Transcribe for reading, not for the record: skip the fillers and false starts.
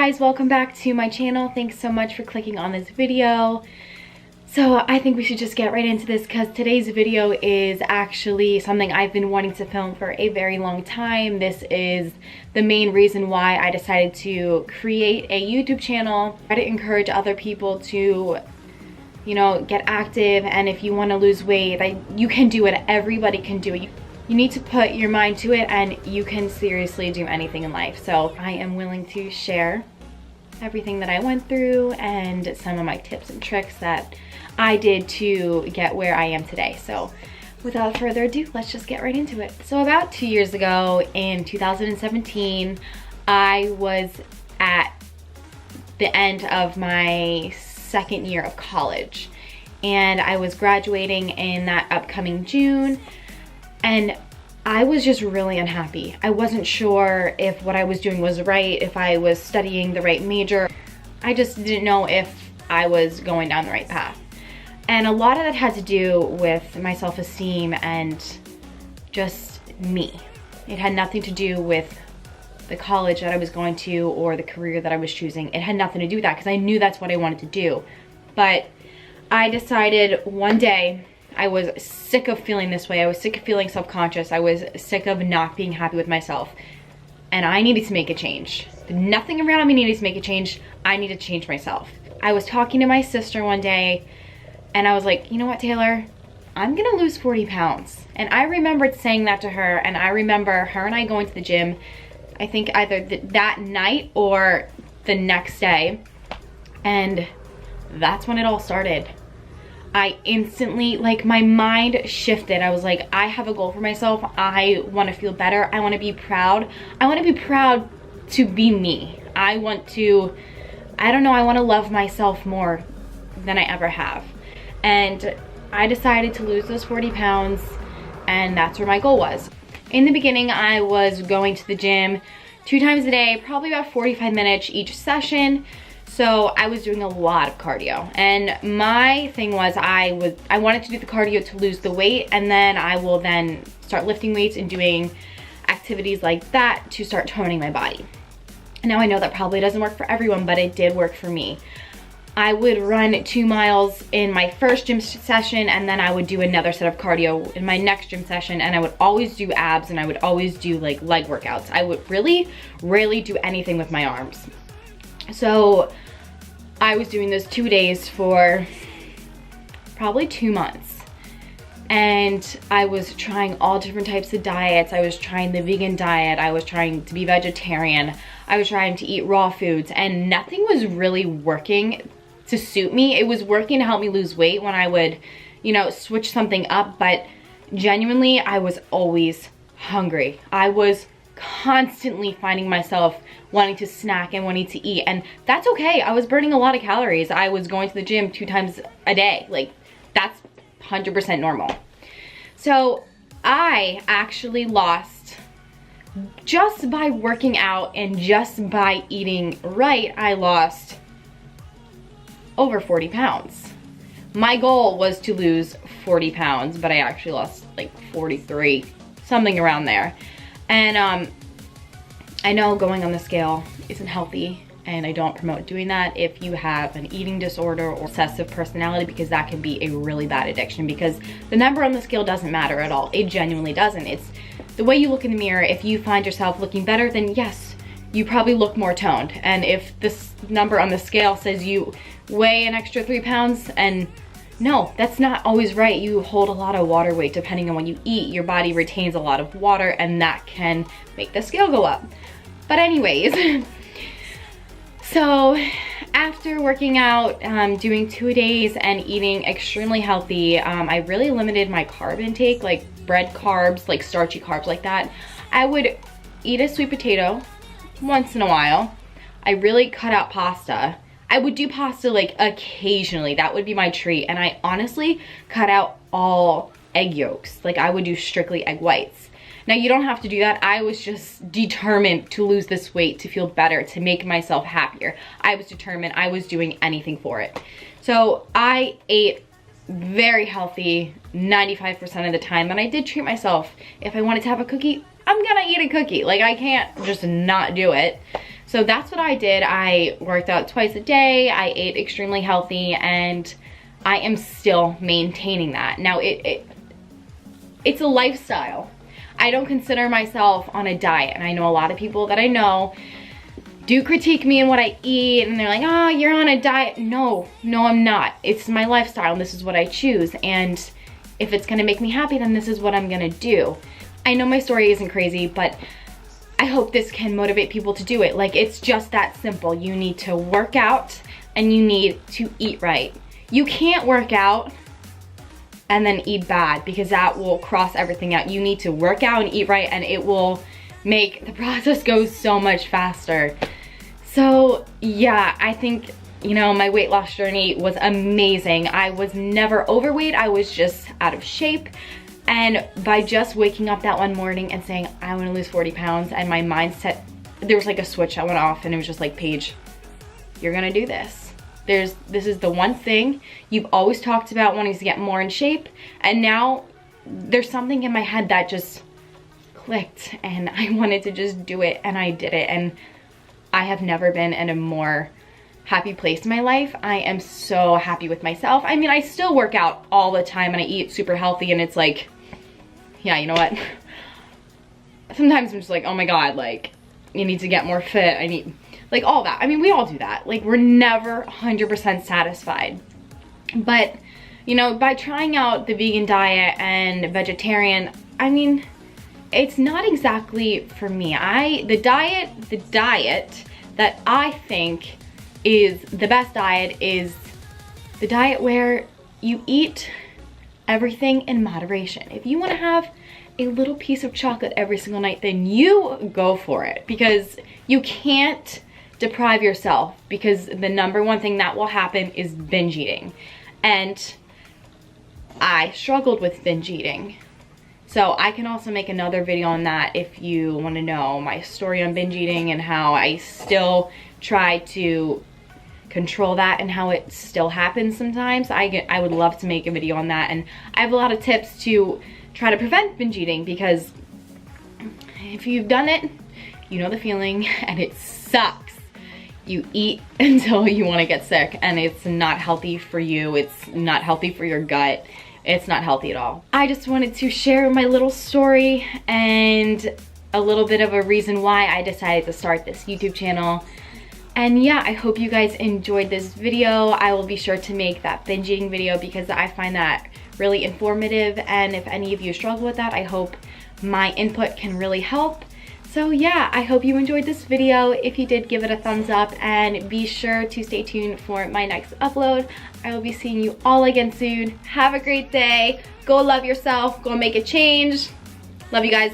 guys, welcome back to my channel. Thanks so much for clicking on this video. So I think we should just get right into this because today's video is actually something I've been wanting to film for a very long time. This is the main reason why I decided to create a YouTube channel. I try to encourage other people to, you know, get active, and if you want to lose weight, you can do it. Everybody can do it. You need to put your mind to it and you can seriously do anything in life. So I am willing to share everything that I went through and some of my tips and tricks that I did to get where I am today. So without further ado, let's just get right into it. So about 2 years ago in 2017, I was at the end of my second year of college and I was graduating in that upcoming June. And I was just really unhappy. I wasn't sure if what I was doing was right, if I was studying the right major. I just didn't know if I was going down the right path. And a lot of that had to do with my self-esteem and just me. It had nothing to do with the college that I was going to or the career that I was choosing. It had nothing to do with that because I knew that's what I wanted to do. But I decided one day, I was sick of feeling this way. I was sick of feeling self-conscious. I was sick of not being happy with myself. And I needed to make a change. Nothing around me needed to make a change. I needed to change myself. I was talking to my sister one day and I was like, you know what, Taylor? I'm gonna lose 40 pounds. And I remembered saying that to her, and I remember her and I going to the gym, I think either that night or the next day. And that's when it all started. I instantly, like, my mind shifted. I was like, I have a goal for myself. I want to feel better. I want to be proud. I want to be proud to be me. I want to, I don't know, I want to love myself more than I ever have. And I decided to lose those 40 pounds, and that's where my goal was. In the beginning, I was going to the gym 2 times a day, probably about 45 minutes each session. So I was doing a lot of cardio, and my thing was I wanted to do the cardio to lose the weight, and then I will then start lifting weights and doing activities like that to start toning my body. Now I know that probably doesn't work for everyone, but it did work for me. I would run 2 miles in my first gym session, and then I would do another set of cardio in my next gym session, and I would always do abs, and I would always do like leg workouts. I would really rarely do anything with my arms. So I was doing those 2 days for probably 2 months. And I was trying all different types of diets. I was trying the vegan diet. I was trying to be vegetarian. I was trying to eat raw foods, and nothing was really working to suit me. It was working to help me lose weight when I would, you know, switch something up, but genuinely I was always hungry. I was constantly finding myself wanting to snack and wanting to eat, and that's okay. I was burning a lot of calories. I was going to the gym 2 times a day. Like, that's 100% normal. So I actually lost, just by working out and just by eating right, I lost over 40 pounds. My goal was to lose 40 pounds, but I actually lost like 43, something around there. And I know going on the scale isn't healthy, and I don't promote doing that if you have an eating disorder or obsessive personality, because that can be a really bad addiction, because the number on the scale doesn't matter at all. It genuinely doesn't. It's the way you look in the mirror. If you find yourself looking better, then yes, you probably look more toned. And if this number on the scale says you weigh an extra 3 pounds, and no, that's not always right. You hold a lot of water weight. Depending on what you eat, your body retains a lot of water, and that can make the scale go up. But anyways, so after working out, doing 2 days and eating extremely healthy, I really limited my carb intake, like bread carbs, like starchy carbs like that. I would eat a sweet potato once in a while. I really cut out pasta. I would do pasta like occasionally. That would be my treat. And I honestly cut out all egg yolks. Like, I would do strictly egg whites. Now, you don't have to do that. I was just determined to lose this weight, to feel better, to make myself happier. I was determined. I was doing anything for it. So I ate very healthy 95% of the time, and I did treat myself. If I wanted to have a cookie, I'm gonna eat a cookie. Like, I can't just not do it. So that's what I did. I worked out twice a day. I ate extremely healthy, and I am still maintaining that. Now it's a lifestyle. I don't consider myself on a diet, and I know a lot of people that I know do critique me and what I eat, and they're like, oh, you're on a diet. No, I'm not. It's my lifestyle, and this is what I choose, and if it's gonna make me happy, then this is what I'm gonna do. I know my story isn't crazy, but I hope this can motivate people to do it. Like, it's just that simple. You need to work out, and you need to eat right. You can't work out and then eat bad, because that will cross everything out. You need to work out and eat right, and it will make the process go so much faster. So yeah, I think, you know, my weight loss journey was amazing. I was never overweight, I was just out of shape. And by just waking up that one morning and saying, I wanna lose 40 pounds, and my mindset, there was like a switch that went off, and it was just like, Paige, you're gonna do this. This is the one thing you've always talked about, wanting to get more in shape, and now there's something in my head that just clicked, and I wanted to just do it, and I did it, and I have never been in a more happy place in my life. I am so happy with myself. I mean, I still work out all the time, and I eat super healthy, and it's like, yeah, you know what? Sometimes I'm just like, oh my God, like, you need to get more fit. I need, like, all that. I mean, we all do that. Like, we're never 100% satisfied. But, you know, by trying out the vegan diet and vegetarian, I mean, it's not exactly for me. The diet that I think is the best diet is the diet where you eat everything in moderation. If you want to have a little piece of chocolate every single night, then you go for it, because you can't deprive yourself, because the number one thing that will happen is binge eating. And I struggled with binge eating. So I can also make another video on that if you want to know my story on binge eating and how I still try to control that and how it still happens sometimes. I would love to make a video on that, and I have a lot of tips to try to prevent binge eating, because if you've done it, you know the feeling, and it sucks. You eat until you want to get sick, and it's not healthy for you. It's not healthy for your gut. It's not healthy at all. I just wanted to share my little story and a little bit of a reason why I decided to start this YouTube channel. And yeah, I hope you guys enjoyed this video. I will be sure to make that binge eating video, because I find that really informative, and if any of you struggle with that, I hope my input can really help. So yeah, I hope you enjoyed this video. If you did, give it a thumbs up, and be sure to stay tuned for my next upload. I will be seeing you all again soon. Have a great day. Go love yourself. Go make a change. Love you guys.